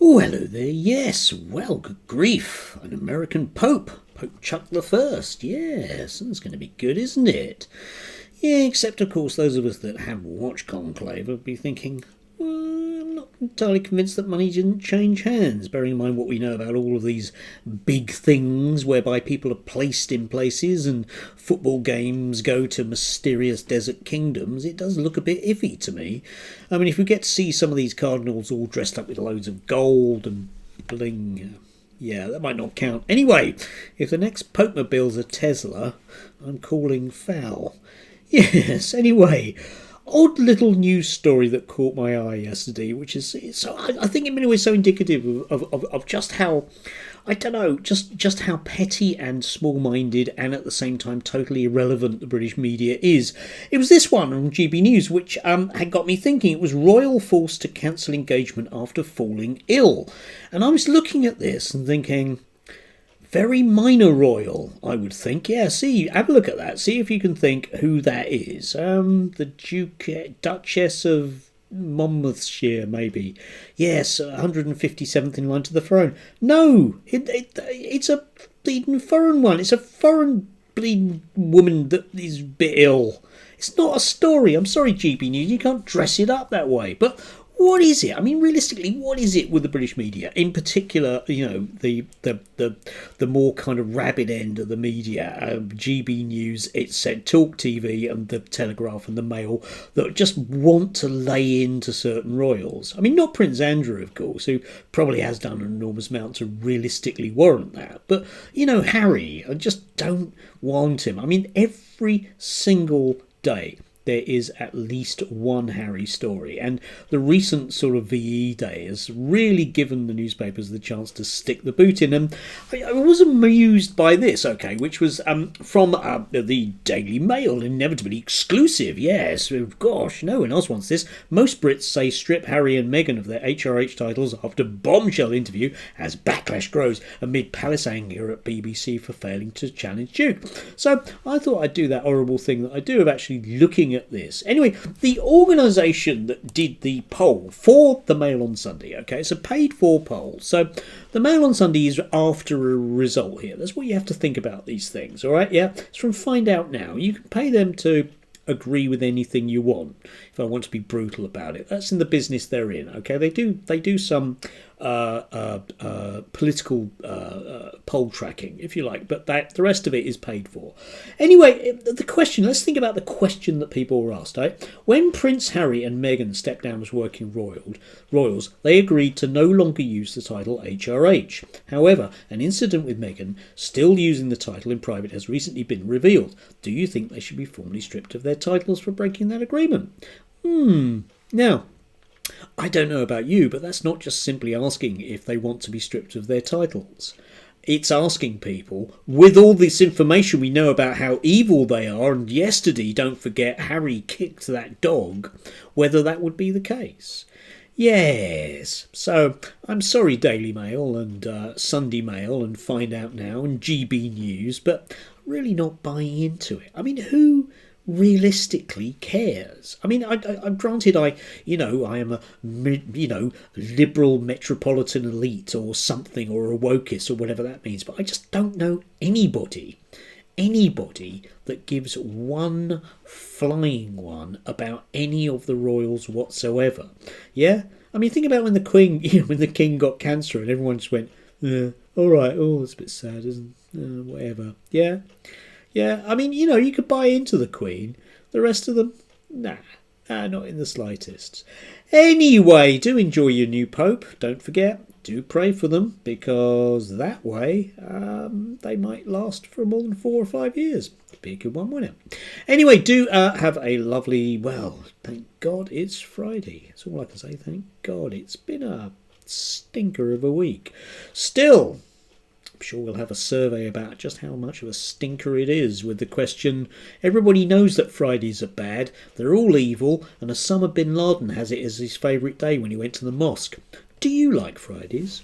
Oh, hello there. Yes, well, good grief. An American Pope. Pope Chuck the First. Yes, that's going to be good, isn't it? Yeah, except, of course, those of us that have watched Conclave would be thinking, well, I'm not entirely convinced that money didn't change hands, bearing in mind what we know about all of these big things whereby people are placed in places and football games go to mysterious desert kingdoms. It does look a bit iffy to me. I mean, if we get to see some of these cardinals all dressed up with loads of gold and bling, yeah, that might not count. Anyway, if the next Pope-mobile's a Tesla, I'm calling foul. Yes, anyway, odd little news story that caught my eye yesterday, which is, so I think in many ways so indicative of just how, I don't know, just how petty and small-minded and at the same time totally irrelevant the British media is. It was this one on GB News which had got me thinking. It was royal forced to cancel engagement after falling ill. And I was looking at this and thinking, very minor royal, I would think. Yeah, see, have a look at that. See if you can think who that is. The Duchess of Monmouthshire, maybe. Yes, 157th in line to the throne. No, it's a bleeding foreign one. It's a foreign bleeding woman that is a bit ill. It's not a story. I'm sorry, GB News, you can't dress it up that way. But what is it? I mean, realistically, what is it with the British media? In particular, you know, the more kind of rabid end of the media, GB News, it said Talk TV and the Telegraph and the Mail, that just want to lay into certain royals. I mean, not Prince Andrew, of course, who probably has done an enormous amount to realistically warrant that. But, you know, Harry, I just don't want him. I mean, every single day there is at least one Harry story, and the recent sort of VE day has really given the newspapers the chance to stick the boot in. And I was amused by this, okay, which was from the Daily Mail, inevitably exclusive. Yes, gosh, no one else wants this. Most Brits say strip Harry and Meghan of their HRH titles after bombshell interview as backlash grows amid palace anger at BBC for failing to challenge Duke. So I thought I'd do that horrible thing that I do of actually looking at this. Anyway, the organisation that did the poll for the Mail on Sunday, okay, it's a paid for poll. So the Mail on Sunday is after a result here. That's what you have to think about these things, all right? Yeah, it's from Find Out Now. You can pay them to agree with anything you want, if I want to be brutal about it. That's in the business they're in, okay? They do some political poll tracking, if you like, but the rest of it is paid for. Anyway, the question, let's think about the question that people were asked, right? When Prince Harry and Meghan stepped down as working royals, they agreed to no longer use the title HRH. However, an incident with Meghan still using the title in private has recently been revealed. Do you think they should be formally stripped of their titles for breaking that agreement? Now, I don't know about you, but that's not just simply asking if they want to be stripped of their titles. It's asking people, with all this information we know about how evil they are, and yesterday, don't forget, Harry kicked that dog, whether that would be the case. Yes, so I'm sorry, Daily Mail and Sunday Mail and Find Out Now and GB News, but I'm really not buying into it. I mean, who realistically cares? I mean, I'm granted, I am a liberal metropolitan elite or something, or a wokist or whatever that means, but I just don't know anybody that gives one flying one about any of the royals whatsoever. Yeah, I mean, think about when the Queen, when the King got cancer and everyone just went, all right, oh, it's a bit sad, isn't it? Whatever. Yeah, I mean, you could buy into the Queen. The rest of them, nah, not in the slightest. Anyway, do enjoy your new Pope. Don't forget, do pray for them, because that way they might last for more than 4 or 5 years. Be a good one, wouldn't it? Anyway, do have a lovely, well, thank God it's Friday. That's all I can say, thank God. It's been a stinker of a week. Still, I'm sure we'll have a survey about just how much of a stinker it is, with the question, everybody knows that Fridays are bad, they're all evil, and Osama bin Laden has it as his favourite day when he went to the mosque. Do you like Fridays?